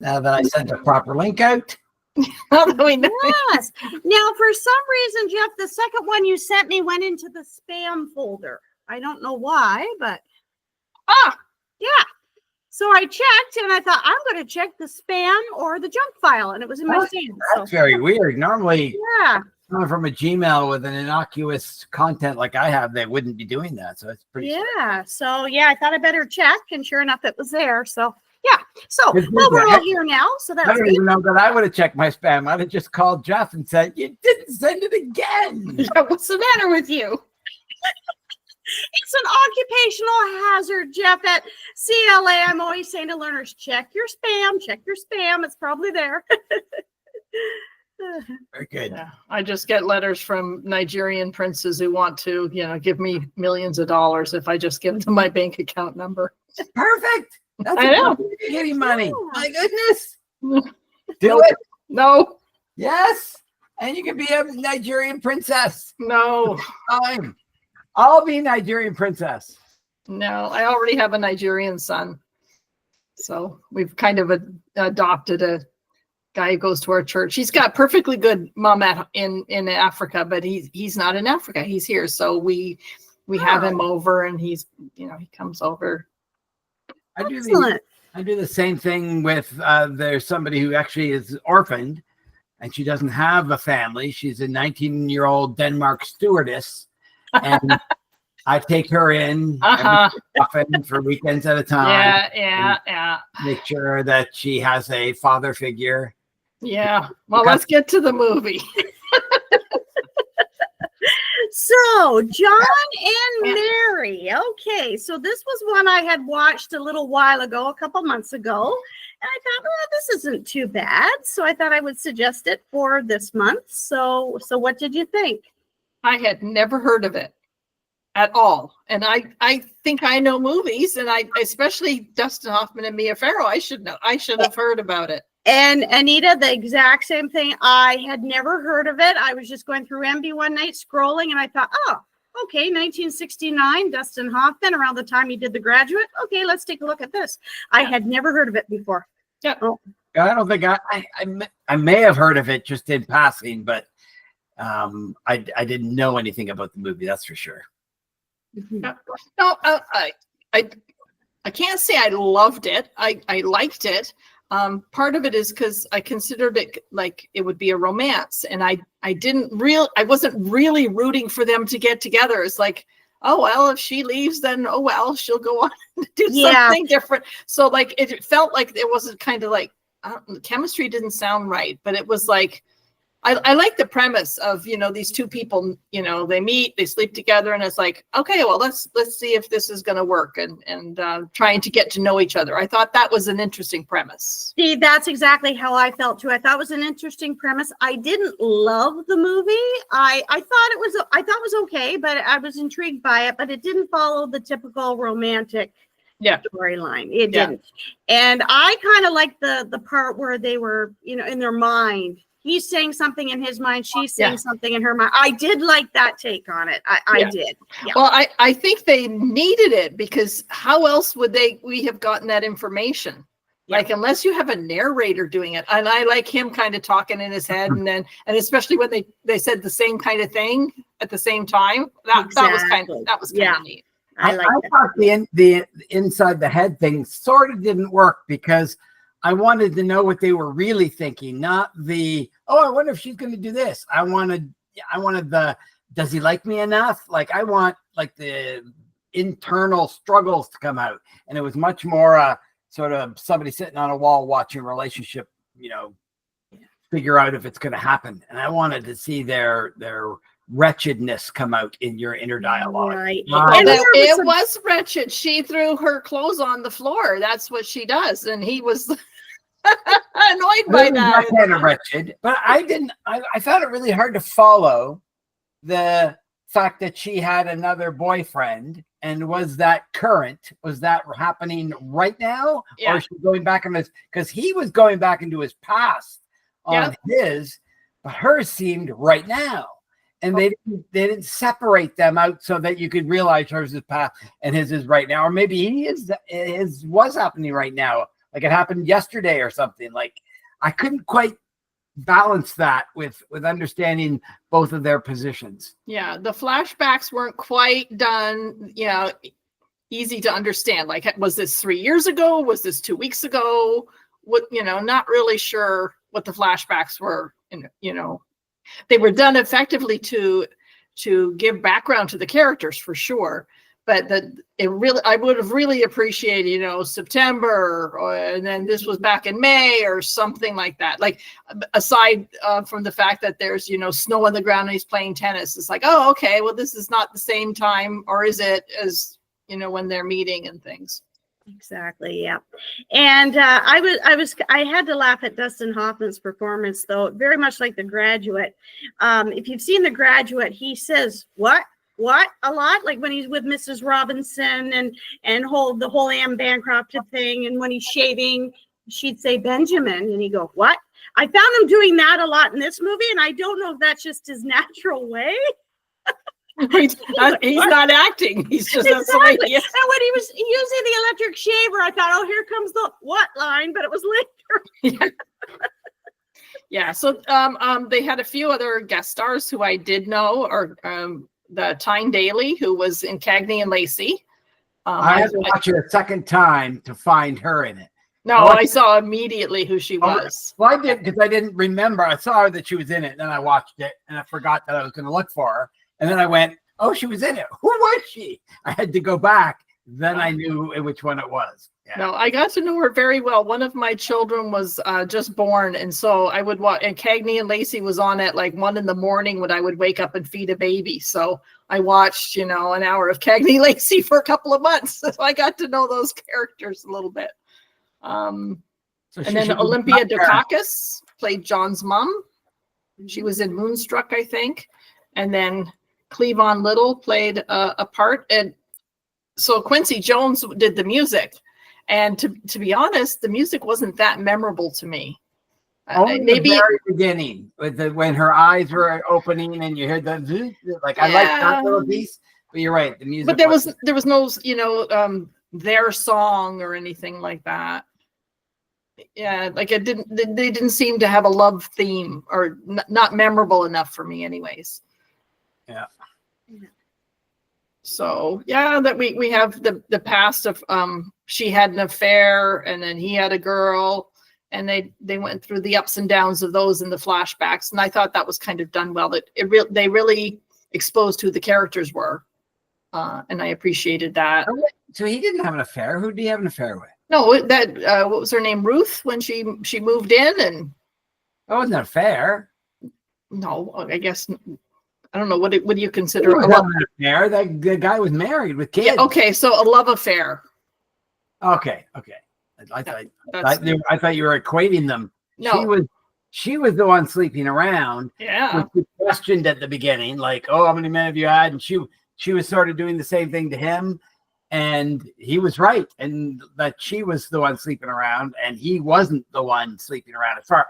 Now that I sent the proper link out. Yes. Now, for some reason, Jeff, the second one you sent me went into the spam folder. I don't know why, but yeah. So I checked and I thought, I'm going to check the spam or the junk file, and it was in my spam. That's very weird. Normally, yeah, coming from a Gmail with an innocuous content like I have, they wouldn't be doing that. So it's pretty. Yeah. So yeah, I thought I better check, and sure enough, it was there. So yeah. So well, we're all here now. So that's. I don't even know that I would have checked my spam. I'd have just called Jeff and said, "You didn't send it again." Yeah, what's the matter with you? It's an occupational hazard, Jeff. At CLA, I'm always saying to learners, check your spam. Check your spam. It's probably there. Very good. Yeah, I just get letters from Nigerian princes who want to, give me millions of dollars if I just give them my bank account number. Perfect. That's I know. Getting money. Yeah. My goodness. Do it. No. Yes. And you can be a Nigerian princess. No. Fine. I'll be Nigerian princess. No, I already have a Nigerian son. So we've kind of adopted a guy who goes to our church. He's got perfectly good mom in Africa, but he's not in Africa. He's here. So we have him over, and he's, he comes over. I do the same thing with there's somebody who actually is orphaned, and she doesn't have a family. She's a 19-year-old Denmark stewardess, and I take her in often for weekends at a time. Yeah. Make sure that she has a father figure. Yeah. Well, let's get to the movie. So, John and Mary. Okay, so this was one I had watched a little while ago, a couple months ago. And I thought, well, this isn't too bad. So I thought I would suggest it for this month. So what did you think? I had never heard of it at all. And I think I know movies, and I especially Dustin Hoffman and Mia Farrow. I should have heard about it. And Anita, the exact same thing. I had never heard of it. I was just going through MB one night scrolling, and I thought, oh, okay, 1969, Dustin Hoffman, around the time he did The Graduate. Okay, let's take a look at this. I had never heard of it before. Yeah. Oh. I don't think I may have heard of it just in passing, but I didn't know anything about the movie. That's for sure. No, I can't say I loved it. I liked it. Part of it is because I considered it like it would be a romance, and I wasn't really rooting for them to get together. It's like, oh well, if she leaves, then oh well, she'll go on and do something different. So like it felt like it wasn't kind of like the chemistry didn't sound right, but it was like I like the premise of these two people, they meet, they sleep together, and it's like, okay, well let's see if this is going to work, and trying to get to know each other. I thought that was an interesting premise. See, that's exactly how I felt too. I thought it was an interesting premise. I didn't love the movie. I thought it was okay, but I was intrigued by it, but it didn't follow the typical romantic storyline. It didn't. And I kind of liked the part where they were, in their mind. He's saying something in his mind. She's saying something in her mind. I did like that take on it. I did. Yeah. Well, I think they needed it, because how else would we have gotten that information? Yeah. Like, unless you have a narrator doing it. And I like him kind of talking in his head, and especially when they said the same kind of thing at the same time. That was kind of neat. I thought the inside the head thing sort of didn't work, because I wanted to know what they were really thinking, not I wonder if she's going to do this. I wanted does he like me enough? Like, I want like the internal struggles to come out. And it was much more sort of somebody sitting on a wall watching a relationship, figure out if it's going to happen. And I wanted to see their wretchedness come out in your inner dialogue. Right. And it was wretched. She threw her clothes on the floor. That's what she does. And he was annoyed by that. Kind of wretched, but I found it really hard to follow the fact that she had another boyfriend. And was that current? Was that happening right now? Yeah. Or is she going back in this? Because he was going back into his past on his, but hers seemed right now. And they didn't separate them out so that you could realize hers is past and his is right now. Or maybe his was happening right now like it happened yesterday or something. Like I couldn't quite balance that with understanding both of their positions. Yeah, the flashbacks weren't quite done, easy to understand. Like, was this 3 years ago? Was this 2 weeks ago? What, not really sure what the flashbacks were. And, they were done effectively to give background to the characters for sure. But I would have really appreciated, September, and then this was back in May or something like that. Like, aside from the fact that there's, snow on the ground and he's playing tennis, it's like, oh, okay, well, this is not the same time, or is it, as when they're meeting and things. Exactly. Yeah. And I had to laugh at Dustin Hoffman's performance, though, very much like The Graduate. If you've seen The Graduate, he says, what a lot, like when he's with Mrs. Robinson and the whole Anne Bancroft thing. And when he's shaving, she'd say Benjamin, and he'd go, what? I found him doing that a lot in this movie. And I don't know if that's just his natural way. He's not acting. He's just exactly. That's the way he is. And when he was using the electric shaver, I thought, oh, here comes the what line, but it was later. Yeah. So they had a few other guest stars who I did know, or the Tyne Daly, who was in Cagney and Lacey. I had to watch it a second time to find her in it. No, I saw immediately who she was. Well, I did, because I didn't remember. I saw her that she was in it, and then I watched it, and I forgot that I was going to look for her. And then I went, oh, she was in it. Who was she? I had to go back. Then I knew which one it was. Yeah. No, I got to know her very well. One of my children was just born. And so I would watch, and Cagney and Lacey was on at like 1 a.m. when I would wake up and feed a baby. So I watched, an hour of Cagney and Lacey for a couple of months. So I got to know those characters a little bit. And then Olympia Dukakis played John's mom. She was in Moonstruck, I think. And then Cleavon Little played a part, and so Quincy Jones did the music. And to be honest, the music wasn't that memorable to me. Maybe the very beginning, when her eyes were opening, and you heard the like. Yeah. I like that little piece, but you're right, the music. But there was no their song or anything like that. Yeah, like they didn't seem to have a love theme, or not memorable enough for me, anyways. Yeah. So that we have the past of she had an affair, and then he had a girl, and they went through the ups and downs of those in the flashbacks, and I thought that was kind of done well. That they really exposed who the characters were, and I appreciated that. So he didn't have an affair. Who did he have an affair with? No, what was her name? Ruth, when she moved in, and that wasn't an affair. No, I guess. I don't know. What do you consider a love affair? The guy was married with kids. Yeah, okay, so a love affair. Okay. I thought you were equating them. No, she was the one sleeping around. Yeah. Which we questioned at the beginning, like, oh, how many men have you had? And she was sort of doing the same thing to him, and he was right, and that she was the one sleeping around, and he wasn't the one sleeping around. As far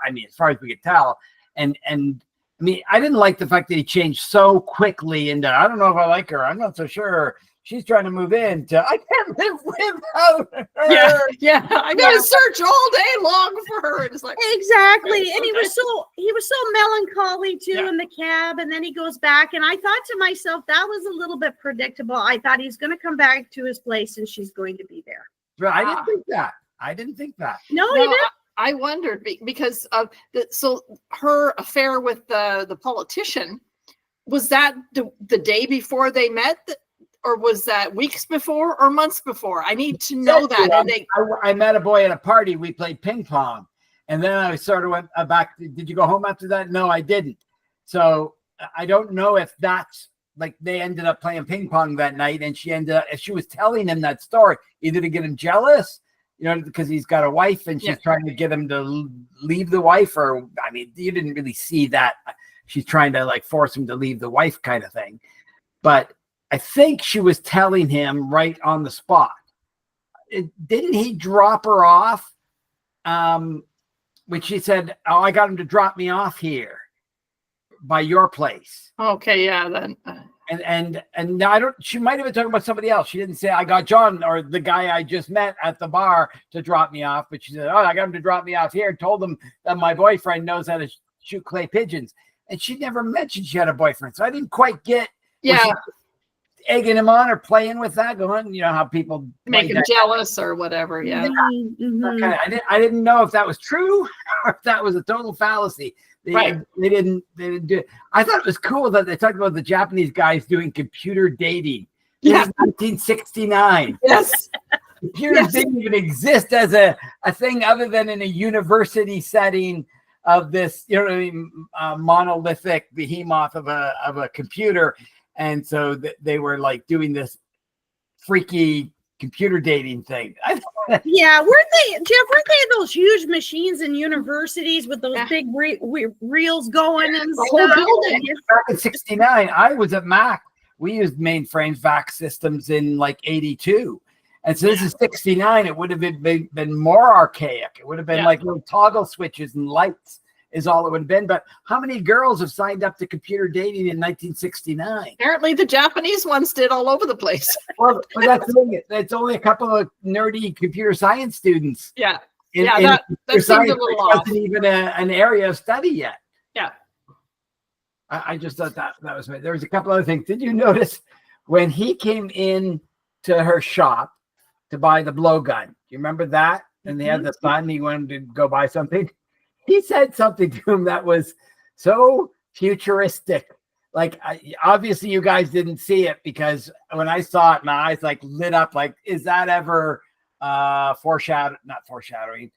as we could tell, and. I mean, I didn't like the fact that he changed so quickly into, I don't know if I like her. I'm not so sure. She's trying to move in to, I can't live without her. Yeah. I got to search all day long for her. It's like, exactly. And he was so melancholy too in the cab. And then he goes back, and I thought to myself, that was a little bit predictable. I thought he's going to come back to his place and she's going to be there. I didn't think that. No, you didn't. I wondered because of so her affair with the politician, was that the day before they met, or was that weeks before or months before? I need to know that. And I met a boy at a party. We played ping pong, and then I sort of went back. Did you go home after that? No, I didn't. So I don't know if that's like they ended up playing ping pong that night, and she was telling him that story either to get him jealous. Because he's got a wife, and she's trying to get him to leave the wife, or you didn't really see that. She's trying to like force him to leave the wife, kind of thing. But I think she was telling him right on the spot. Didn't he drop her off? When she said, "Oh, I got him to drop me off here by your place." Okay, yeah, then. And now I don't. She might have been talking about somebody else. She didn't say I got John or the guy I just met at the bar to drop me off, but she said, "Oh, I got him to drop me off here." Told him that my boyfriend knows how to shoot clay pigeons, and she never mentioned she had a boyfriend. So I didn't quite get. Yeah. Egging him on or playing with that, going, you know how people make him jealous or whatever. Yeah. Mm-hmm. I didn't know if that was true or if that was a total fallacy. They didn't do it. I thought it was cool that they talked about the Japanese guys doing computer dating. Yeah. 1969. Yes. Computers didn't even exist as a thing other than in a university setting of this, you know what I mean, monolithic behemoth of a computer. And so they were like doing this freaky computer dating thing. Yeah, weren't they, Jeff? Weren't they those huge machines in universities with those big reels going and the whole stuff? building. Back in '69, I was at Mac. We used mainframes, VAX systems in like '82, and so this is '69. It would have been more archaic. It would have been like little toggle switches and lights. Is all it would have been. But how many girls have signed up to computer dating in 1969? Apparently the Japanese ones did all over the place. Well, that's the thing. It's only a couple of nerdy computer science students. Yeah. That seems a little off. Wasn't even an area of study yet. Yeah. I just thought that was there was a couple other things. Did you notice when he came in to her shop to buy the blowgun? Do you remember that? And they had the son, he wanted to go buy something. He said something to him that was so futuristic. Like, obviously you guys didn't see it because when I saw it, my eyes like lit up. Like, is that ever not foreshadowing,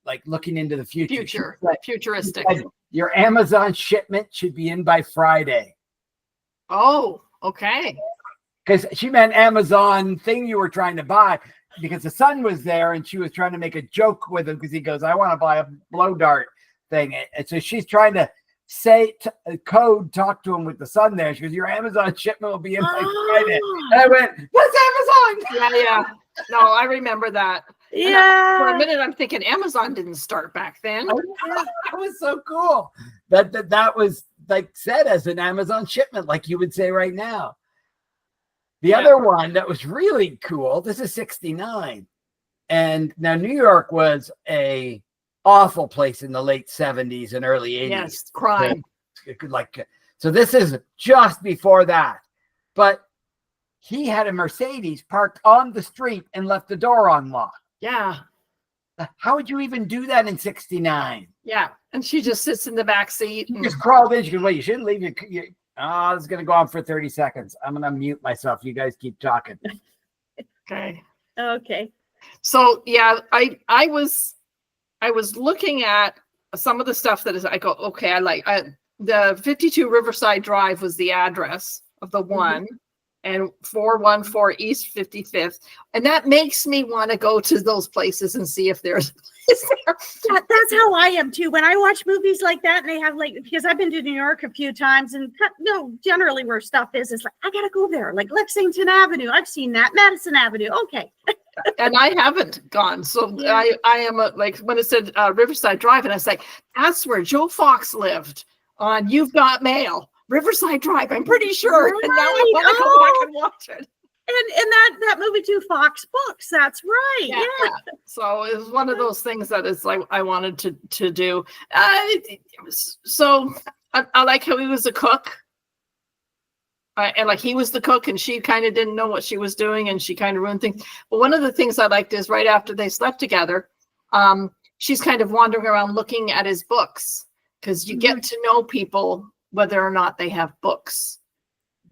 like looking into the future? Futuristic. Your Amazon shipment should be in by Friday. Oh, okay. Because she meant Amazon thing you were trying to buy. Because the son was there and she was trying to make a joke with him because he goes, I want to buy a blow dart thing. And so she's trying to talk to him with the son there. She goes, your Amazon shipment will be in by Friday. And I went, what's Amazon? Yeah. No, I remember that. Yeah. For a minute, I'm thinking Amazon didn't start back then. That was so cool. That was like said as an Amazon shipment, like you would say right now. The other one that was really cool, this is '69. And now New York was a awful place in the late 70s and early 80s. Yes, crime. So this is just before that. But he had a Mercedes parked on the street and left the door unlocked. Yeah. How would you even do that in '69? Yeah. And she just sits in the back seat. She just crawled in. She goes, well, you shouldn't leave your this is going to go on for 30 seconds. I'm going to mute myself. You guys keep talking. Okay. So, yeah, I was looking at some of the stuff that is, I go, okay, the 52 Riverside Drive was the address of the one, and 414 East 55th. And that makes me want to go to those places and see if there's That's how I am too. When I watch movies like that and they have because I've been to New York a few times and generally where stuff is like, I got to go there. Like Lexington Avenue. I've seen that. Madison Avenue. Okay. And I haven't gone. So I am like when it said Riverside Drive and I was like, that's where Joe Fox lived on You've Got Mail. Riverside Drive, I'm pretty sure. Right. And now I want to go back and watch it. And that movie too, Fox Books. That's right. Yeah. So it was one of those things that is like I wanted to do. So I like how he was a cook. And like he was the cook and she kind of didn't know what she was doing and she kind of ruined things. But one of the things I liked is right after they slept together, she's kind of wandering around looking at his books because you get to know people whether or not they have books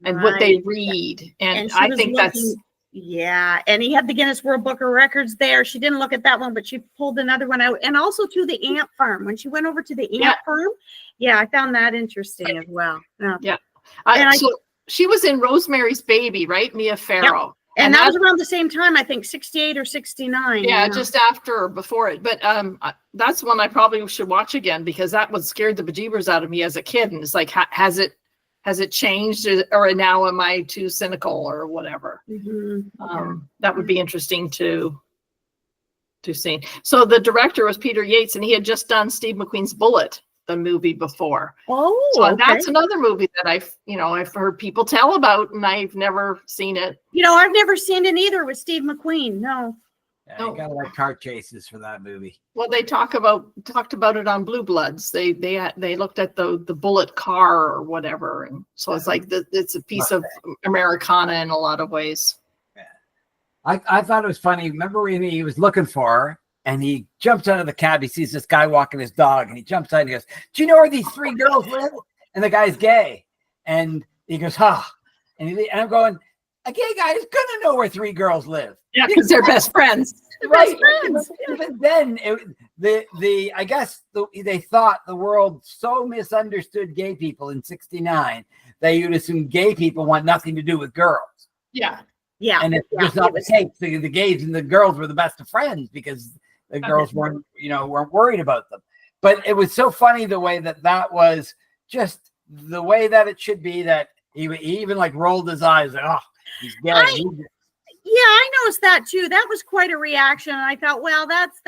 and what they read. And I think that's. Yeah. And he had the Guinness World Book of Records there. She didn't look at that one, but she pulled another one out. And also to the ant farm. When she went over to the ant farm. Yeah. I found that interesting as well. Yeah. So she was in Rosemary's Baby, right? Mia Farrow. Yep. And that was around the same time, I think 68 or 69. Yeah, just after or before it. But that's one I probably should watch again because that one scared the bejeebers out of me as a kid. And it's like, has it changed or now am I too cynical or whatever? That would be interesting to see. So the director was Peter Yates and he had just done Steve McQueen's Bullet. the movie before. Oh, So okay. that's another movie that I've heard people tell about, and I've never seen it. I've never seen it either with Steve McQueen. No. Yeah, you gotta like car chases for that movie. Well, they talked about it on Blue Bloods. They looked at the bullet car or whatever, and so it's like it's a piece of Americana in a lot of ways. Yeah, I thought it was funny. Remember when he was looking for her, and he jumps out of the cab. He sees this guy walking his dog, and he jumps out and he goes, "Do you know where these 3 girls live?" And the guy's gay, and he goes, "Huh?" And I'm going, a gay guy is gonna know where 3 girls live. Yeah, because they're best friends. Right. Even then, I guess they thought the world so misunderstood gay people in '69 that you'd assume gay people want nothing to do with girls. Yeah. Yeah. And it's just not the case. The gays and the girls were the best of friends because the girls weren't worried about them. But it was so funny the way that was just the way that it should be, that he even like rolled his eyes. Like, oh, he's gay. Yeah, I noticed that too. That was quite a reaction, and I thought, well, that's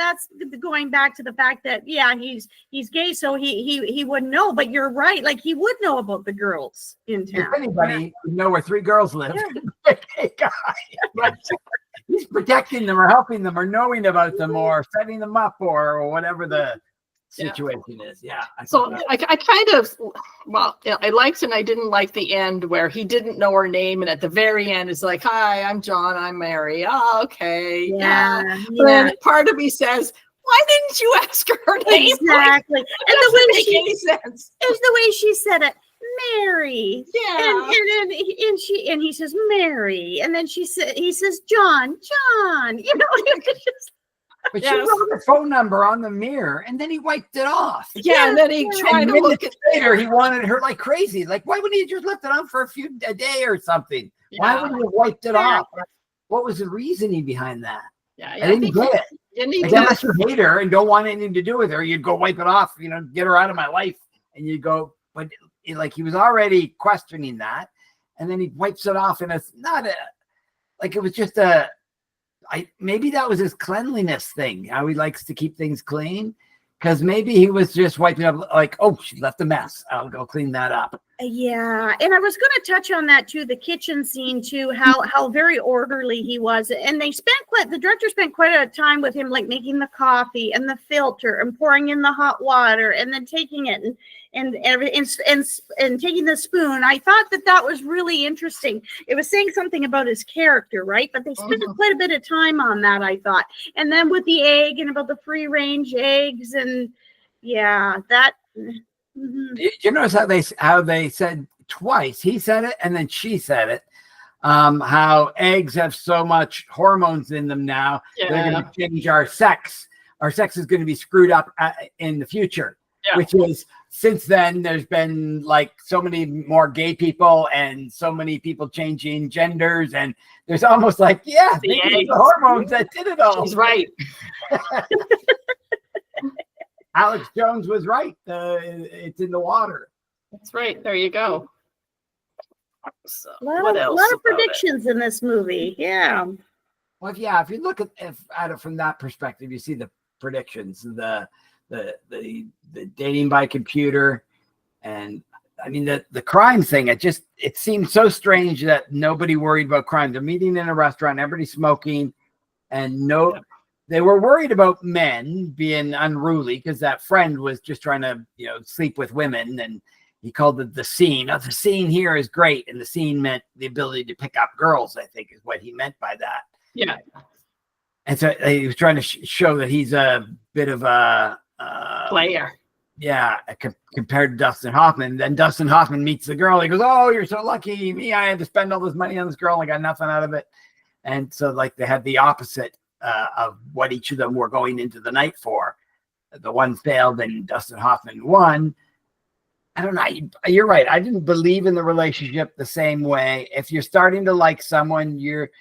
going back to the fact that he's gay, so he wouldn't know. But you're right, like he would know about the girls in town. If anybody would know where 3 girls live, gay guy. Right. He's protecting them or helping them or knowing about them or setting them up or whatever the situation is. Yeah. So I kind of, I liked and I didn't like the end where he didn't know her name, and at the very end is like, "Hi, I'm John, I'm Mary." Oh, okay. Yeah. But then part of me says, why didn't you ask her name? Exactly. Like, and the way make any sense. It was the way she said it. Mary. Yeah. And he says Mary, and then he says John. But she wrote her phone number on the mirror, and then he wiped it off. Yeah, and then he tried to look at later. He wanted her like crazy. Like, why wouldn't he just left it on for a day or something? Yeah. Why wouldn't he have wiped it off? What was the reasoning behind that? Yeah, I didn't get it. Unless you hate her and don't want anything to do with her, you'd go wipe it off. Get her out of my life, and you go. But like he was already questioning that, and then he wipes it off, and it's not it was just maybe that was his cleanliness thing, how he likes to keep things clean, because maybe he was just wiping up like, oh, she left a mess, I'll go clean that up. Yeah, and I was going to touch on that too, the kitchen scene too, how very orderly he was, and the director spent quite a time with him, like making the coffee and the filter and pouring in the hot water and then taking it and taking the spoon. I thought that was really interesting. It was saying something about his character, right? But they spent quite a bit of time on that, I thought. And then with the egg and about the free range eggs, and that. Mm-hmm. You notice how they said twice, he said it and then she said it, how eggs have so much hormones in them now, they're going to change our sex is going to be screwed up in the future, which is, since then there's been like so many more gay people and so many people changing genders, and there's almost like the hormones that did it all. She's right. Alex Jones was right. It's in the water. That's right. There you go. So, a lot of predictions in this movie. Yeah. Well, if you look at it from that perspective, you see the predictions, the dating by computer, and I mean the crime thing. It seemed so strange that nobody worried about crime. They're meeting in a restaurant, everybody smoking, and they were worried about men being unruly because that friend was just trying to, sleep with women, and he called it the scene. Oh, the scene here is great, and the scene meant the ability to pick up girls, I think is what he meant by that. Yeah. And so he was trying to show that he's a bit of a player. Yeah, compared to Dustin Hoffman. Then Dustin Hoffman meets the girl. He goes, "Oh, you're so lucky. Me, I had to spend all this money on this girl. I got nothing out of it." And so like they had the opposite of what each of them were going into the night for. The one failed and Dustin Hoffman won. I don't know. You're right. I didn't believe in the relationship the same way. If you're starting to like someone, you're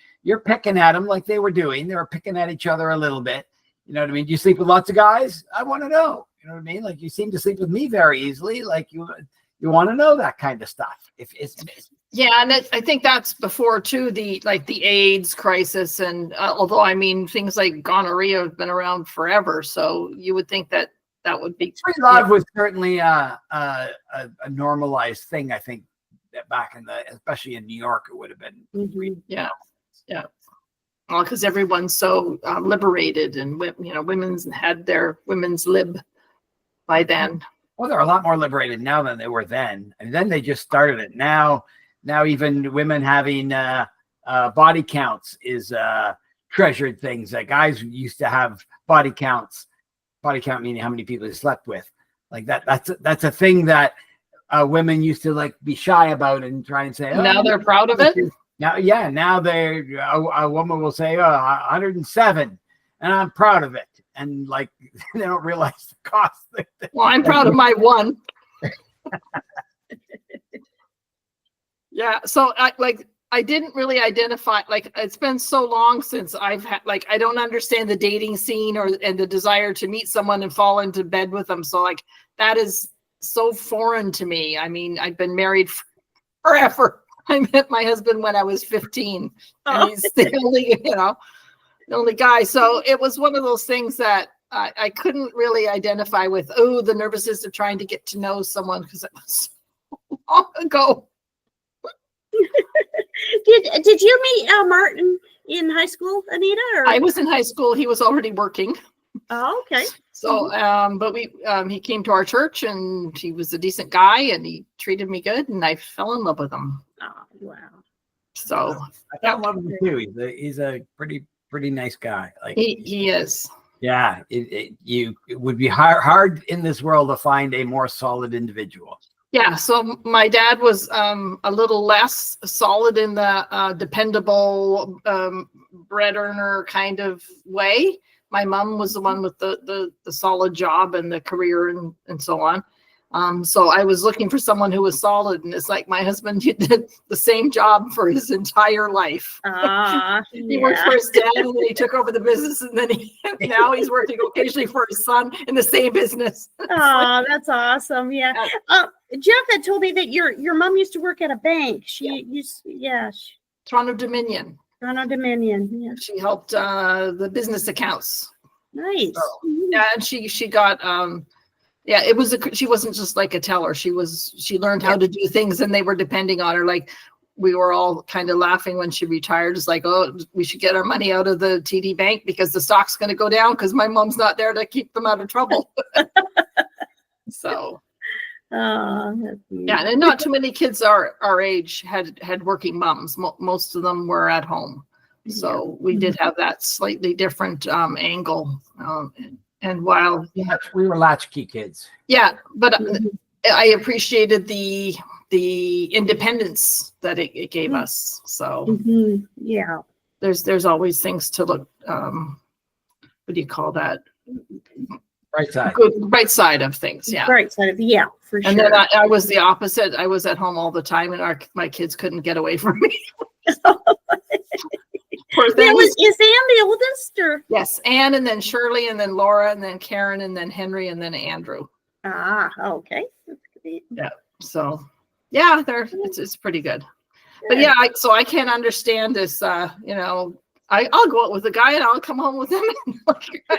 picking at them like they were doing. They were picking at each other a little bit. You know what I mean? Do you sleep with lots of guys? I want to know. You know what I mean? Like you seem to sleep with me very easily. Like you want to know that kind of stuff. Yeah, and I think that's before too the AIDS crisis, and although I mean things like gonorrhea have been around forever, so you would think that that would be. Free love was certainly a normalized thing. I think that back in especially in New York, it would have been. Mhm. Yeah. Well, because everyone's so liberated, and women's had their women's lib by then. Well, they're a lot more liberated now than they were then. And then they just started it. Now even women having body counts is treasured things. Like guys used to have body counts. Body count meaning how many people they slept with. Like that's a thing that women used to like be shy about and try and say. Oh, now they're proud of it. Now a woman will say, 107, and I'm proud of it. And like they don't realize the cost. Well, I'm proud of my one. Yeah. So I didn't really identify, like, it's been so long since I've had, like, I don't understand the dating scene and the desire to meet someone and fall into bed with them. So like, that is so foreign to me. I mean, I've been married forever. I met my husband when I was 15 and he's the only guy. So it was one of those things that I couldn't really identify with. Oh, the nervousness of trying to get to know someone because it was so long ago. Did you meet Martin in high school, Anita? Or? I was in high school. He was already working. Oh, okay. So, but he came to our church and he was a decent guy and he treated me good and I fell in love with him. Oh, wow. So I fell in love with him too. He's a pretty nice guy. Like he is. Yeah, it would be hard in this world to find a more solid individual. Yeah, so my dad was a little less solid in the dependable bread earner kind of way. My mom was the one with the solid job and the career and so on. So I was looking for someone who was solid, and it's like my husband did the same job for his entire life. He worked for his dad, and then he took over the business, and then now he's working occasionally for his son in the same business. Oh, that's awesome! Yeah, Jeff had told me that your mom used to work at a bank. Toronto Dominion. Toronto Dominion. Yeah, she helped the business accounts. Nice. So, yeah, and she got yeah, it was she wasn't just like a teller. She learned how to do things and they were depending on her. Like we were all kind of laughing when she retired. It's like, oh, we should get our money out of the TD Bank because the stock's going to go down because my mom's not there to keep them out of trouble. So, yeah, and not too many kids our age had working moms. Most of them were at home. So we did have that slightly different angle. And while we were latchkey kids. Yeah, but I appreciated the independence that it gave us. So yeah, there's always things to look. What do you call that? Right side. Good right side of things. Yeah. Right side of for sure. And then I was the opposite. I was at home all the time, and my kids couldn't get away from me. Is Anne the oldest? Or? Yes, Anne, and then Shirley, and then Laura, and then Karen, and then Henry, and then Andrew. Okay. That's great. Yeah. So, yeah, it's pretty good. But yeah, so I can't understand this. I'll go out with a guy and I'll come home with him,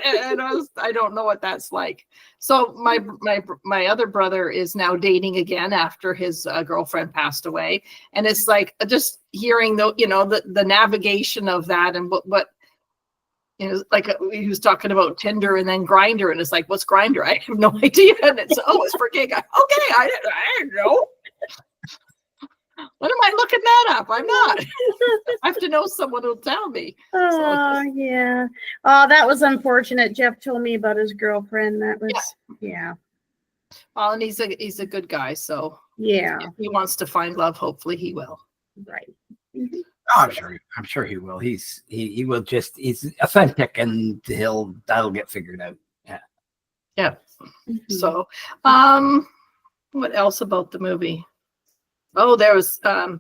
and I don't know what that's like. So my other brother is now dating again after his girlfriend passed away, and it's like just hearing the navigation of that and what like he was talking about Tinder and then Grindr, and it's like, what's Grindr? I have no idea, and it's it's for gay guys. Okay, I didn't know. When am I looking that up? I'm not. I have to know someone who'll tell me. Oh, yeah. Oh, that was unfortunate. Jeff told me about his girlfriend. That was, yeah. Well, and he's a good guy, so yeah. If he wants to find love, hopefully he will. Right. Oh, I'm sure he will. He will just, he's authentic, and that'll get figured out. Yeah. Yeah. So, what else about the movie? Oh, there was the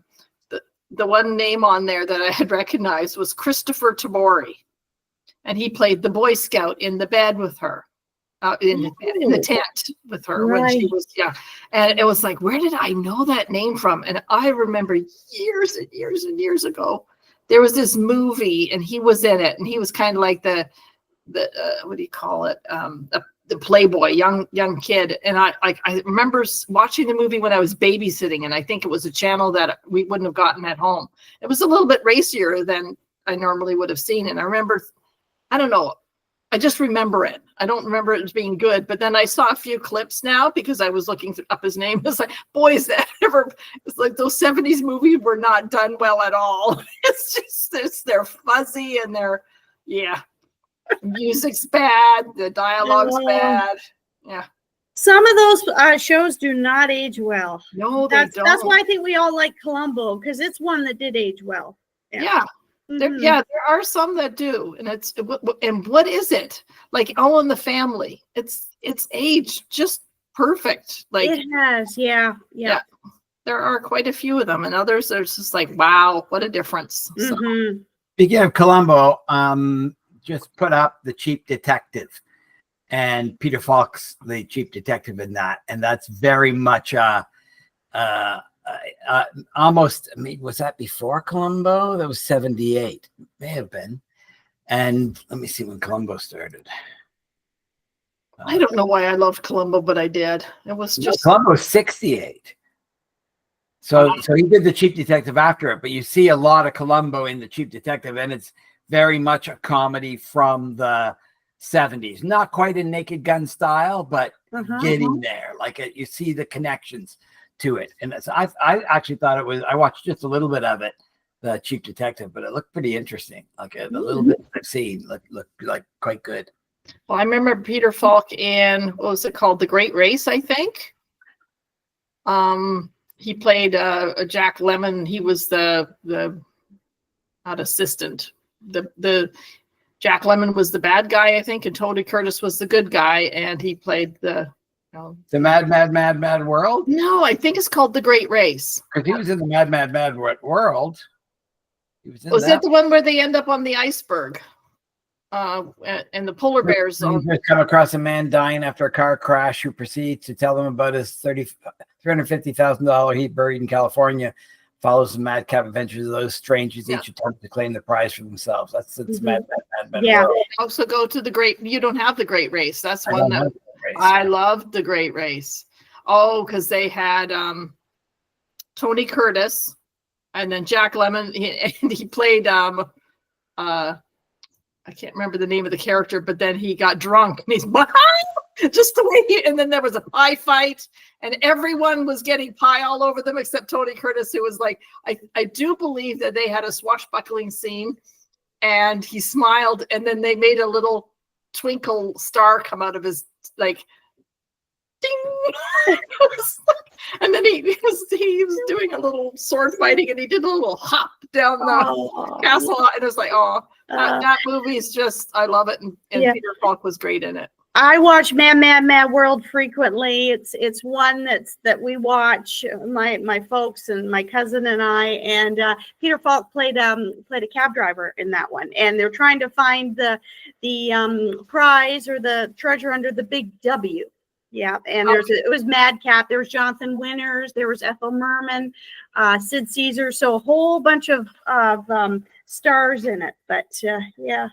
one name on there that I had recognized was Christopher Tabori, and he played the Boy Scout in the bed with her, in the tent with her when she was And it was like, where did I know that name from? And I remember years and years and years ago, there was this movie, and he was in it, and he was kind of like the what do you call it? the playboy, young kid. And I remember watching the movie when I was babysitting, and I think it was a channel that we wouldn't have gotten at home. It was a little bit racier than I normally would have seen. And I remember, I don't know, I just remember it. I don't remember it as being good, but then I saw a few clips now because I was looking up his name. It's like, boy, is that ever, it's like those 70s movies were not done well at all. They're fuzzy and yeah. Music's bad, the dialogue's bad. Yeah. Some of those shows do not age well. No, they don't. That's why I think we all like Columbo, because it's one that did age well. Yeah. There are some that do, and what is it like? All in the Family. It's aged just perfect. Like it has, yeah. There are quite a few of them, and others are just like, wow, what a difference. So. Speaking of Columbo, just put up The Cheap Detective, and Peter Falk's the chief detective in that, and that's very much almost. I mean, was that before Columbo? That was 78, may have been. And let me see when Columbo started. I don't know why I loved Columbo, but I did. It was just Columbo 68. So he did The Cheap Detective after it, but you see a lot of Columbo in The Cheap Detective, and it's very much a comedy from the 70s. Not quite in Naked Gun style, but getting there. Like you see the connections to it. And I actually thought it was, I watched just a little bit of it, The Cheap Detective, but it looked pretty interesting. Like the little bit I've seen looked like quite good. Well, I remember Peter Falk in, what was it called? The Great Race, I think. He played Jack Lemmon. He was the not assistant. The Jack Lemmon was the bad guy, I think, and Tony Curtis was the good guy, and he played the Mad World. No, I think it's called The Great Race. Because he was in the Mad World. Was that the one where they end up on the iceberg? And the polar bears come across a man dying after a car crash who proceeds to tell them about his $350,000 heap buried in California. Follows the madcap adventures of those strangers, each attempt to claim the prize for themselves. That's Mad World. Also go to the Great. You don't have The Great Race. That's one that I loved. The Great Race. Oh, because they had Tony Curtis, and then Jack Lemmon, and he played I can't remember the name of the character, but then he got drunk and he's just the way and then there was a pie fight and everyone was getting pie all over them except Tony Curtis, who was like, I do believe that they had a swashbuckling scene and he smiled and then they made a little twinkle star come out of his like ding. And then he was doing a little sword fighting and he did a little hop down the castle and it was like, that movie is just, I love it, and Peter Falk was great in it. I watch Mad World frequently. It's one that we watch, my folks and my cousin and I. And Peter Falk played a cab driver in that one, and they're trying to find the prize or the treasure under the big W. Yeah, and it was Madcap. There was Jonathan Winters. There was Ethel Merman, Sid Caesar. So a whole bunch of stars in it. But yeah.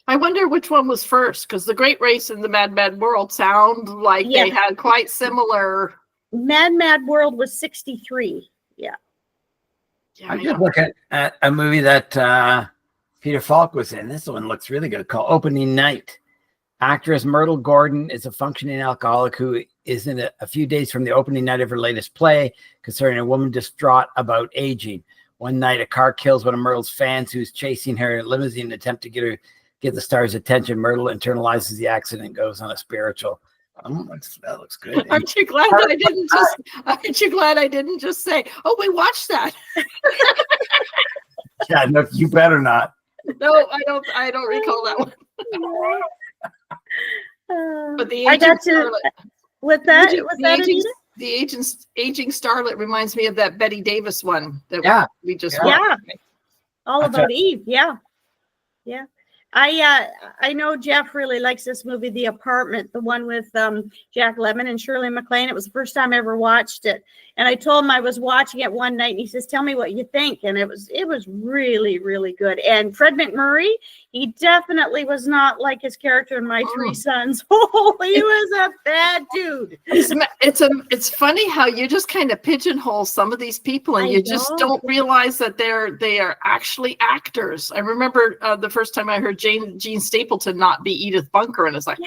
I wonder which one was first, because The Great Race and the Mad World sound like they had quite similar. Mad World was 63. Yeah. I'm just looking at a movie that Peter Falk was in. This one looks really good, called Opening Night. Actress Myrtle Gordon is a functioning alcoholic who is in a few days from the opening night of her latest play concerning a woman distraught about aging. One night, a car kills one of Myrtle's fans who's chasing her limousine in an attempt to get the star's attention. Myrtle internalizes the accident and goes on a spiritual. That looks good. Aren't you glad that I didn't just? Aren't you glad I didn't just say, "Oh, we watched that"? Yeah, no, you better not. No, I don't recall that one. But the aging starlet reminds me of that Betty Davis one that we just watched. Yeah, all about Eve. Yeah. I know Jeff really likes this movie, The Apartment, the one with Jack Lemmon and Shirley MacLaine. It was the first time I ever watched it, and I told him I was watching it one night, and he says, "Tell me what you think." And it was really, really good. And Fred McMurray, He definitely was not like his character in My Three Sons. Oh, he was a bad dude. It's funny how you just kind of pigeonhole some of these people, and you just don't realize that they are actually actors. I remember the first time I heard Jean Stapleton not be Edith Bunker, and it's like,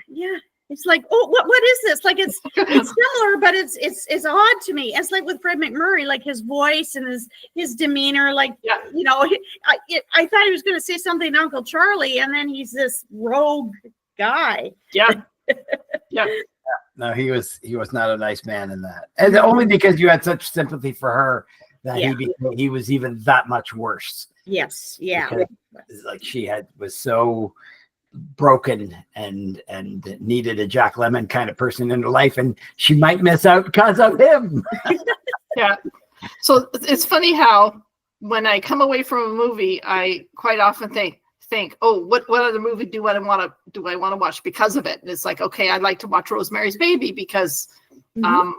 yeah. It's like, oh, what is this? Like it's similar, but it's odd to me. It's like with Fred McMurray, like his voice and his demeanor, like you know, I thought he was going to say something to Uncle Charlie, and then he's this rogue guy. Yeah. No, he was not a nice man in that, and only because you had such sympathy for her that he was even that much worse. Yes, yeah. Because, like was so broken and needed a Jack Lemmon kind of person in her life, and she might miss out because of him. Yeah. So it's funny how when I come away from a movie, I quite often think, oh, what other movie do I want to watch because of it? And it's like, okay, I'd like to watch Rosemary's Baby because I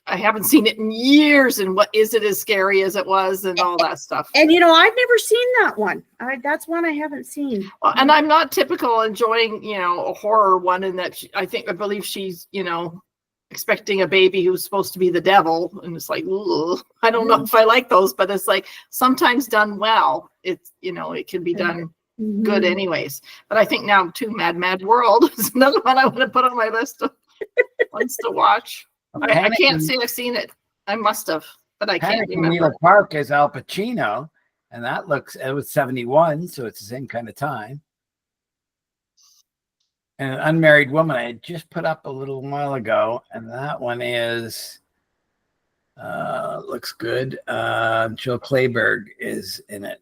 haven't seen it in years, and what is it as scary as it was, and all that stuff. And you know, I've never seen that one. That's one I haven't seen. Well, and I'm not typical enjoying, you know, a horror one, in that I believe she's, you know, expecting a baby who's supposed to be the devil, and it's like, ugh, I don't know if I like those, but it's like sometimes done well, it's, you know, it can be done good anyways. But I think now too, Mad World is another one I want to put on my list of ones to watch. I can't say I've seen it. I must have, but I can't remember. Wheeler Park is Al Pacino, and it was 71, so it's the same kind of time. And An Unmarried Woman, I had just put up a little while ago, and that one is looks good. Jill Clayburgh is in it.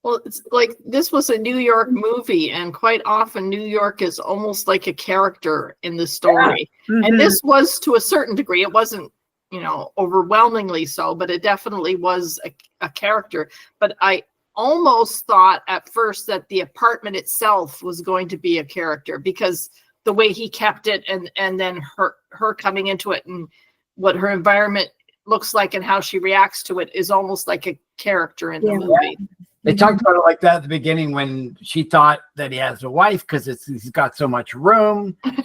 Well, it's like this was a New York movie, and quite often New York is almost like a character in the story. Yeah. And this was, to a certain degree, it wasn't, you know, overwhelmingly so, but it definitely was a character. But I almost thought at first that the apartment itself was going to be a character, because the way he kept it, and then her coming into it, and what her environment looks like and how she reacts to it is almost like a character in the movie. They talked about it like that at the beginning, when she thought that he has a wife because he's got so much room. Yeah,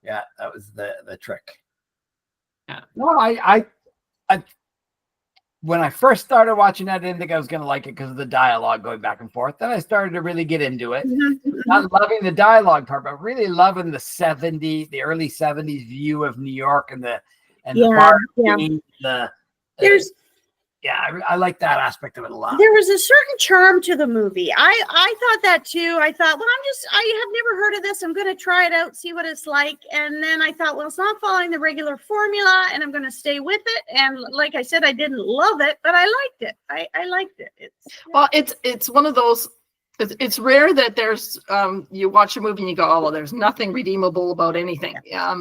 that was the trick. Yeah. No, I when I first started watching that, I didn't think I was going to like it because of the dialogue going back and forth. Then I started to really get into it. Not loving the dialogue part, but really loving the early 70s view of New York and the bar scene, I like that aspect of it a lot. There was a certain charm to the movie. I thought that too. I thought, well, I have never heard of this. I'm going to try it out, see what it's like. And then I thought, well, it's not following the regular formula, and I'm going to stay with it. And like I said, I didn't love it, but I liked it. I liked it. It's one of those. It's rare that there's you watch a movie and you go, oh, well, there's nothing redeemable about anything.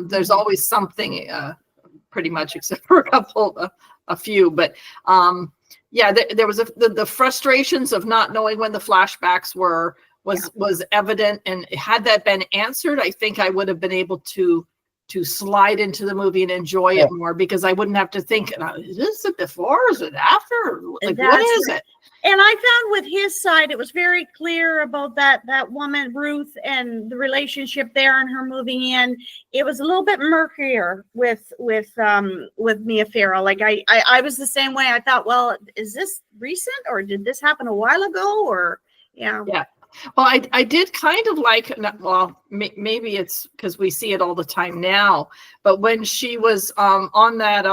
There's always something, pretty much, except for a few, but there was the frustrations of not knowing when the flashbacks was evident, and had that been answered, I think I would have been able to slide into the movie and enjoy it more, because I wouldn't have to think, is this it before, is it after, like what is it? And I found with his side, it was very clear about that woman, Ruth, and the relationship there and her moving in. It was a little bit murkier with Mia Farrow. Like I was the same way. I thought, well, is this recent, or did this happen a while ago? Or yeah. Well, I did kind of like, well, maybe it's because we see it all the time now, but when she was on that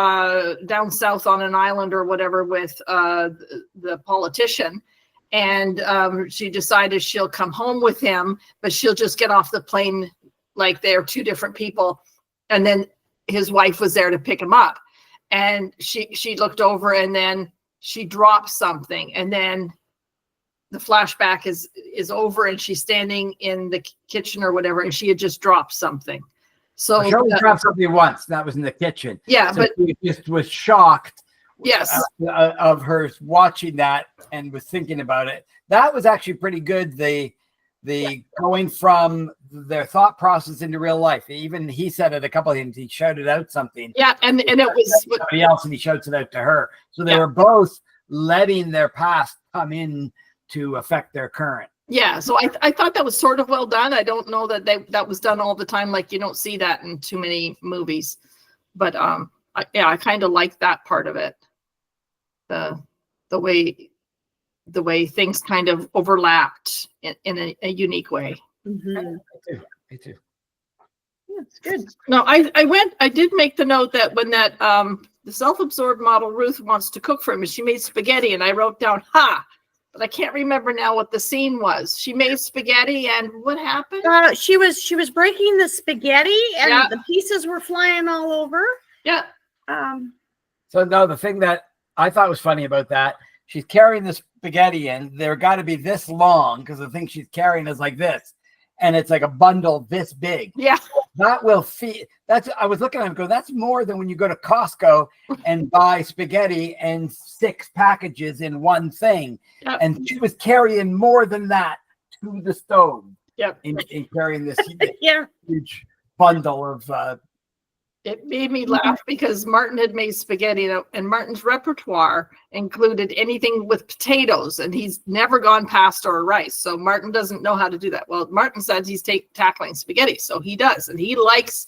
down south on an island or whatever with the politician, and she decided she'll come home with him, but she'll just get off the plane like they're two different people, and then his wife was there to pick him up, and she looked over, and then she dropped something, and then the flashback is over, and she's standing in the kitchen or whatever, and she had just dropped something. So she only dropped something once. That was in the kitchen. Yeah, so but she just was shocked. Yes, of her watching that and was thinking about it. That was actually pretty good. The going from their thought process into real life. Even he said it a couple of times. He shouted out something. Yeah, and it was somebody else, and he shouts it out to her. So they were both letting their past come in to affect their current. Yeah, so I thought that was sort of well done. I don't know that that was done all the time. Like you don't see that in too many movies, but I kind of like that part of it. The way things kind of overlapped in a unique way. Mm-hmm. Me too. Yeah, it's good. No, I did make the note that when that the self-absorbed model Ruth wants to cook for him, and she made spaghetti, and I wrote down but I can't remember now what the scene was. She made spaghetti, and what happened? She was breaking the spaghetti, and the pieces were flying all over. Yeah. So no, the thing that I thought was funny about that, she's carrying the spaghetti in. They're got to be this long because the thing she's carrying is like this, and it's like a bundle this big. Yeah. That will feed. I was looking at it and go, that's more than when you go to Costco and buy spaghetti and 6 packages in one thing. Yep. And she was carrying more than that to the stove. Yep. In carrying this huge bundle of. It made me laugh because Martin had made spaghetti, and Martin's repertoire included anything with potatoes, and he's never gone pasta or rice. So Martin doesn't know how to do that. Well, Martin says he's tackling spaghetti, so he does, and he likes.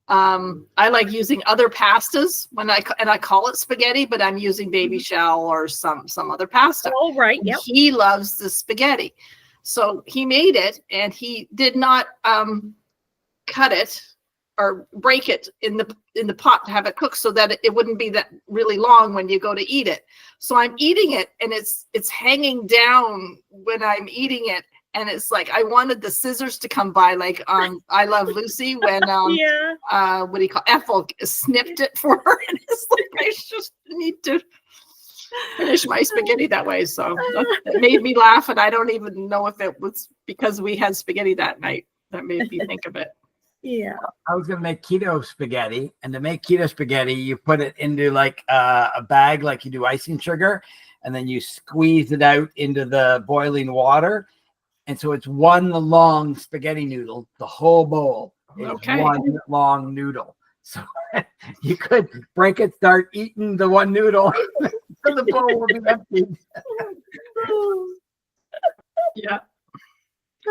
I like using other pastas when I call it spaghetti, but I'm using baby shell or some other pasta. Oh, right. Yep. He loves the spaghetti, so he made it, and he did not cut it or break it in the pot to have it cooked so that it wouldn't be that really long when you go to eat it. So I'm eating it, and it's hanging down when I'm eating it. And it's like, I wanted the scissors to come by, like on I Love Lucy when, what do you call Ethel snipped it for her. And it's like, I just need to finish my spaghetti that way. So it made me laugh. And I don't even know if it was because we had spaghetti that night that made me think of it. Yeah. I was going to make keto spaghetti, and to make keto spaghetti, you put it into like a bag, like you do icing sugar, and then you squeeze it out into the boiling water. And so it's one long spaghetti noodle, the whole bowl is one long noodle. So you could break it, start eating the one noodle, and the bowl will be empty. Yeah.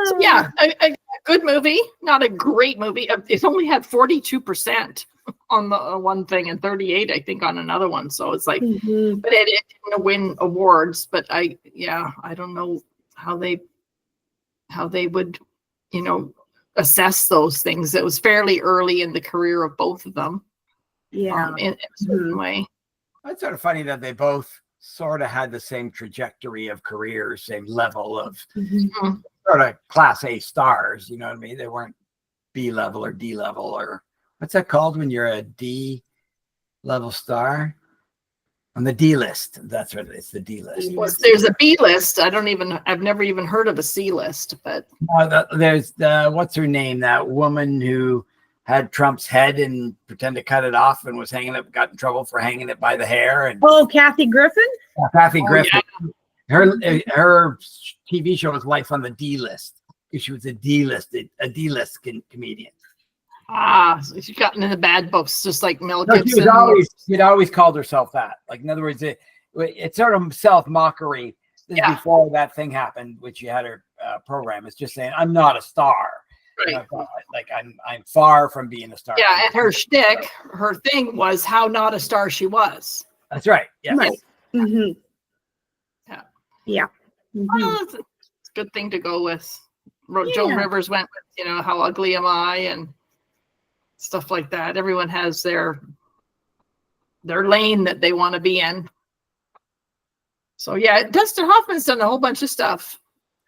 So yeah, a good movie, not a great movie. It only had 42% on the one thing and 38, I think, on another one. So it's like, but it didn't win awards. But I don't know how they would, assess those things. It was fairly early in the career of both of them. Yeah, in a certain way. It's sort of funny that they both sort of had the same trajectory of careers, same level of sort of class A stars. You know what I mean? They weren't B level or D level, or what's that called when you're a D level star? On the D list. That's what it's, the D list. Well, there's a B list. I've never even heard of a C list, but there's what's her name? That woman who had Trump's head and pretended to cut it off and was got in trouble for hanging it by the hair. And Kathy Griffin. Kathy Griffin. Yeah. Her TV show was Life on the D list because she was a D list comedian. So she's gotten in the bad books, just like Mel No, Gibson. She'd always called herself that. Like, in other words, it's sort of self-mockery. This is before that thing happened, which she had her program. It's just saying, I'm not a star. Right. Like I'm far from being a star. Yeah, and her shtick, her thing was how not a star she was. That's right. Yeah. Right. Mm-hmm. Yeah. Mm-hmm. Well, it's a good thing to go with. Joan Rivers went with, how ugly am I and stuff like that. Everyone has their lane that they want to be in. So yeah, Dustin Hoffman's done a whole bunch of stuff.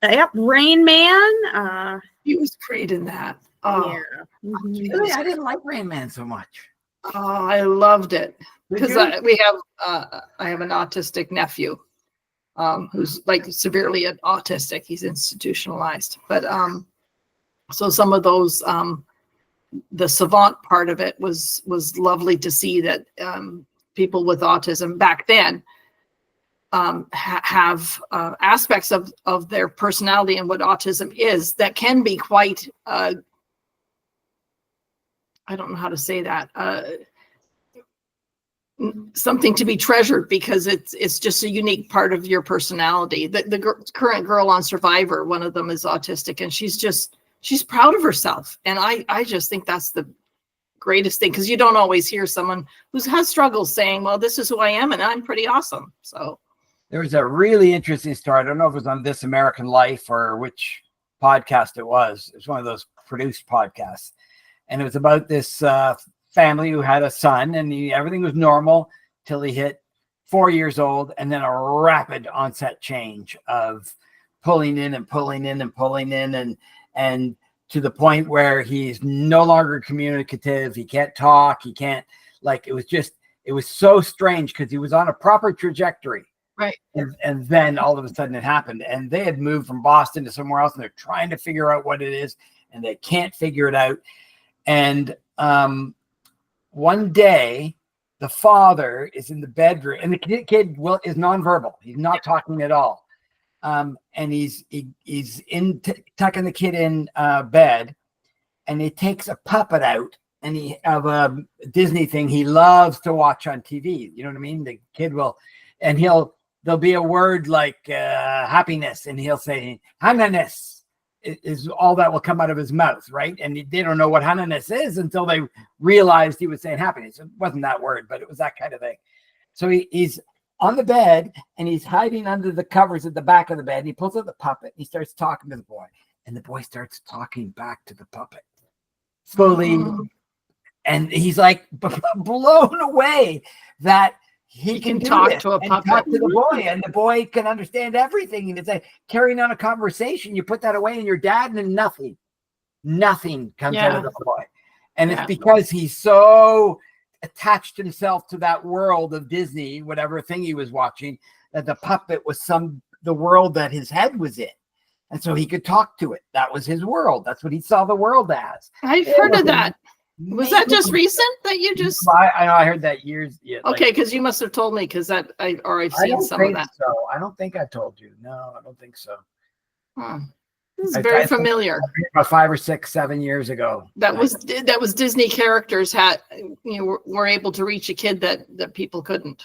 Yep, Rain Man. He was great in that. Oh, yeah. Really, I didn't like Rain Man so much. Oh, I loved it because I have an autistic nephew who's like severely autistic. He's institutionalized, but so some of those the savant part of it was lovely to see that people with autism back then have aspects of their personality and what autism is that can be quite I don't know how to say that something to be treasured because it's just a unique part of your personality. The current girl on Survivor, one of them is autistic, and she's proud of herself. And I just think that's the greatest thing, because you don't always hear someone who has struggles saying, well, this is who I am and I'm pretty awesome. So there was a really interesting story. I don't know if it was on This American Life or which podcast it was. It was one of those produced podcasts. And it was about this family who had a son, and everything was normal till he hit 4 years old, and then a rapid onset change of pulling in and pulling in and pulling in, and to the point where he's no longer communicative. He can't talk. He can't, like, it was so strange because he was on a proper trajectory. Right. And then all of a sudden it happened, and they had moved from Boston to somewhere else, and they're trying to figure out what it is, and they can't figure it out. And one day the father is in the bedroom, and the kid is nonverbal. He's not talking at all. And he's tucking the kid in bed, and he takes a puppet out, and he of a Disney thing he loves to watch on TV. You know what I mean? The kid will, and there'll be a word like happiness, and he'll say happiness is all that will come out of his mouth, right? And they don't know what happiness is until they realized he was saying happiness. It wasn't that word, but it was that kind of thing. So he's on the bed, and he's hiding under the covers at the back of the bed. And he pulls out the puppet, and he starts talking to the boy, and the boy starts talking back to the puppet slowly. And he's like blown away that he can talk to a puppet, talk to the boy, and the boy can understand everything. And it's like carrying on a conversation. You put that away in your dad, and nothing comes out of the boy. And it's because he's so attached himself to that world of Disney, whatever thing he was watching, that the puppet was the world that his head was in. And so he could talk to it. That was his world. That's what he saw the world as. I've heard of that. Was that just recent that you just? I heard that years. Yeah, okay, because you must have told me, because I've seen some of that. So I don't think I told you. No, I don't think so. It's very familiar. About 5 or 6, 7 years ago. That was Disney characters were able to reach a kid that people couldn't.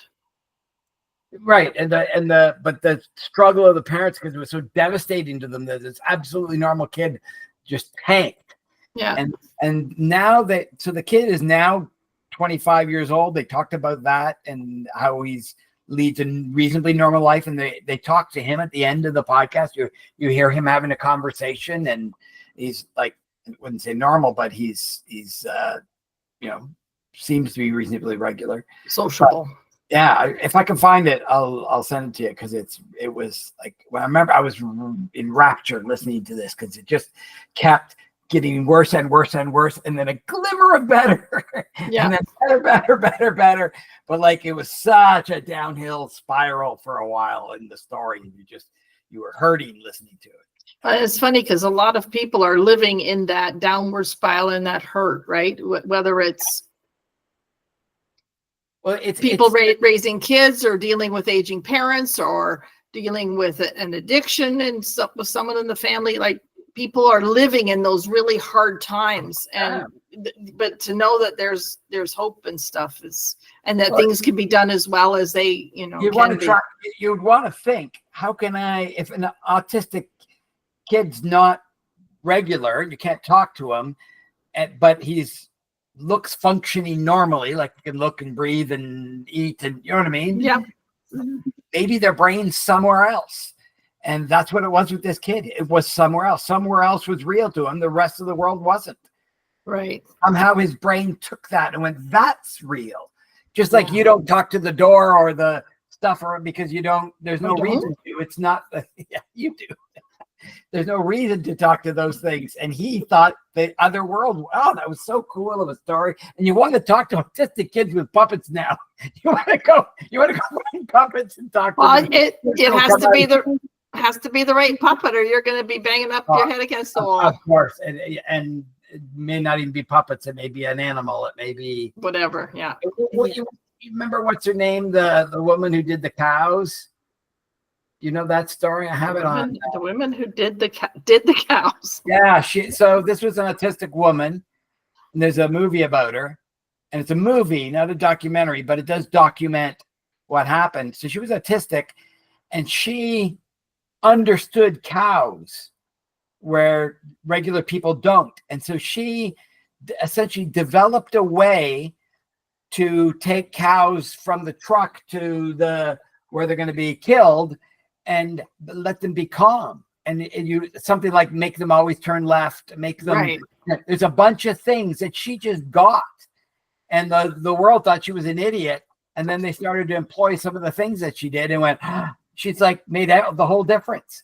Right, but the struggle of the parents, because it was so devastating to them that this absolutely normal kid just tanked. Yeah. And now so the kid is now 25 years old. They talked about that and how he's leads a reasonably normal life. And they talk to him at the end of the podcast. You hear him having a conversation, and he's like, I wouldn't say normal, but he's seems to be reasonably regular. Sociable. But, yeah. If I can find it, I'll send it to you, because it was like, when I remember I was in rapture listening to this, because it just kept getting worse and worse and worse, and then a glimmer of better, and then better. But like, it was such a downhill spiral for a while in the story, and you were hurting listening to it. It's funny because a lot of people are living in that downward spiral and that hurt, right? Whether it's people raising kids, or dealing with aging parents, or dealing with an addiction and stuff with someone in the family, like. People are living in those really hard times, but to know that there's hope and stuff and that things can be done as well as they, you'd want to try. You'd want to think, how can if an autistic kid's not regular, you can't talk to him, but looks functioning normally, like he can look and breathe and eat, and you know what I mean? Yeah. Maybe their brain's somewhere else. And that's what it was with this kid. It was somewhere else. Somewhere else was real to him. The rest of the world wasn't. Right. Somehow his brain took that and went, that's real. Just like you don't talk to the door or the stuff, or because there's no reason to. It's not, you do. There's no reason to talk to those things. And he thought the other world, that was so cool of a story. And you want to talk to autistic kids with puppets now. You want to go find puppets and talk to them. It has to be the right puppet, or you're going to be banging up your head against the wall. Of course. And it may not even be puppets. It may be an animal. It may be whatever. Yeah. You remember what's her name? The woman who did the cows. You know that story? I have it on. The women who did the cows. Yeah. So this was an autistic woman, and there's a movie about her. and it's a movie, not a documentary, but it does document what happened. So she was autistic, and she understood cows where regular people don't. And so she essentially developed a way to take cows from the truck to where they're going to be killed and let them be calm. And you something like make them always turn left, make them Right. There's a bunch of things that she just got. And the world thought she was an idiot. And then they started to employ some of the things that she did and went, she's like made out the whole difference.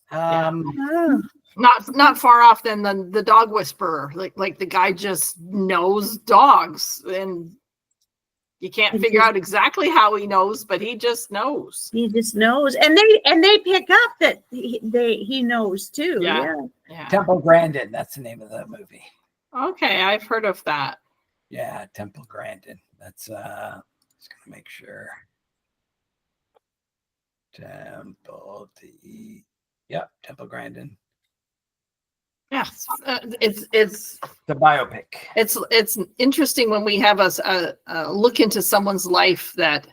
Not far off than the dog whisperer. Like the guy just knows dogs, and you can't figure out exactly how he knows, but he just knows. He just knows, and they pick up that he knows too. Yeah. Temple Grandin, that's the name of the movie. Okay, I've heard of that. Yeah, Temple Grandin. That's just gonna make sure. Temple Temple Grandin. Yes, it's The biopic. It's interesting when we have a look into someone's life that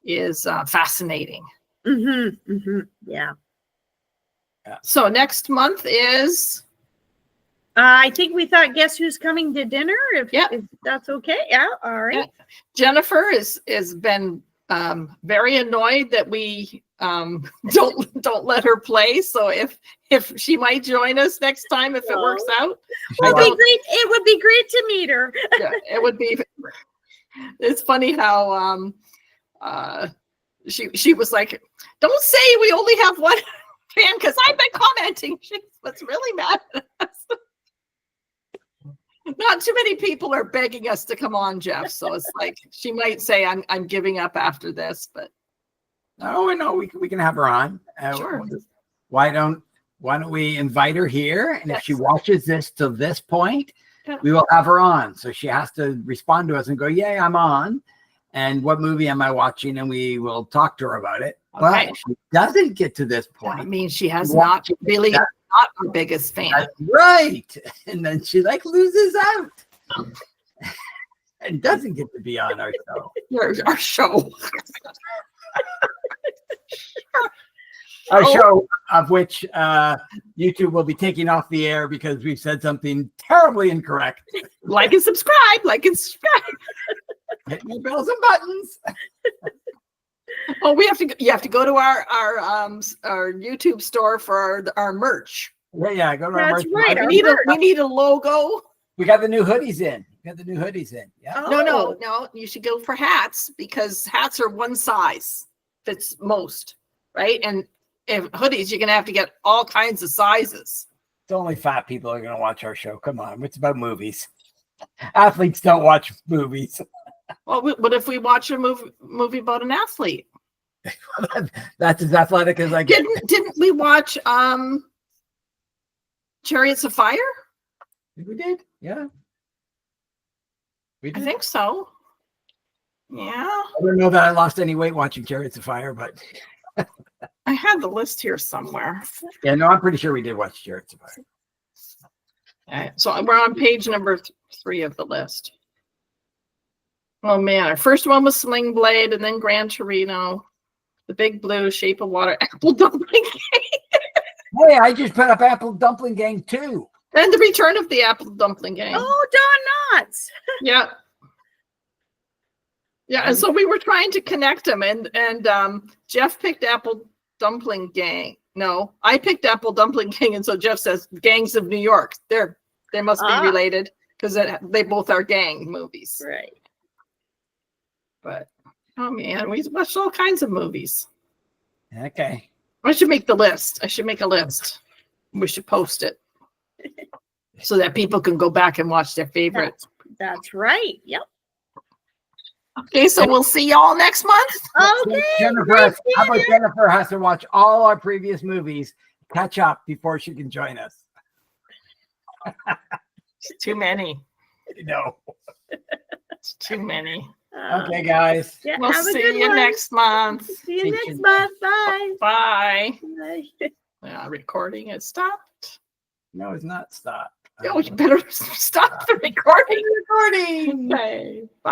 is fascinating. Yeah. So next month is. I think we thought, guess who's coming to dinner? If that's okay. Yeah. All right. Yeah. Jennifer is been very annoyed that we don't let her play. So if she might join us next time, if it works out, it would be great. It would be great to meet her. Yeah, it would be. It's funny how she was like, "Don't say we only have one fan," because I've been commenting. She was really mad at us. Not too many people are begging us to come on, Jeff. So it's like she might say, "I'm giving up after this," but no, we can have her on. Sure. Why don't we invite her here? And if she watches this to this point, we will have her on. So she has to respond to us and go, "Yay, I'm on." And what movie am I watching? And we will talk to her about it. Okay. But if she doesn't get to this point. that means she has not really not our biggest fan. That's right. And then she loses out and doesn't get to be on our show. Our show. Our show, of which YouTube will be taking off the air because we've said something terribly incorrect. Like and subscribe. Hit my bells and buttons. Oh, you have to go to our YouTube store for our merch. Yeah, go to our That's merch. right. We need a logo. We got the new hoodies in. Yeah. Oh. No, you should go for hats, because hats are one size fits most, right? And if hoodies, you're gonna have to get all kinds of sizes. It's only fat people are going to watch our show. Come on, it's about movies. Athletes don't watch movies. Well, what if we watch a movie about an athlete? That's as athletic as I get. Didn't we watch Chariots of Fire? We did, yeah. We I did. think so. Yeah. I don't know that I lost any weight watching Chariots of Fire, but I had the list here somewhere. yeah, no, I'm pretty sure we did watch Chariots of Fire. Okay, so we're on page number 3 of the list. Oh man, our first one was Sling Blade, and then Gran Torino, The Big Blue, Shape of Water, Apple Dumpling Gang, Hey, I just put up Apple Dumpling Gang 2. and The Return of the Apple Dumpling Gang. Oh, Don Knotts. Yeah. Yeah, and so we were trying to connect them, and Jeff picked Apple Dumpling Gang. No, I picked Apple Dumpling Gang, and so Jeff says Gangs of New York. They must be related, because they both are gang movies. Right. But oh man, we watched all kinds of movies. Okay. I should make the list. I should make a list. We should post it so that people can go back and watch their favorites. That's right. Yep. Okay, so we'll see y'all next month. Okay. Jennifer, how about Jennifer has to watch all our previous movies, catch up before she can join us? It's too many. No. It's too many. Okay, guys. Yeah, We'll have a see good you one. next month. See you next month. Bye. Bye. Bye. Recording has stopped. No, it's not. Stop. Oh, you better stop the recording. Recording. Okay. Bye.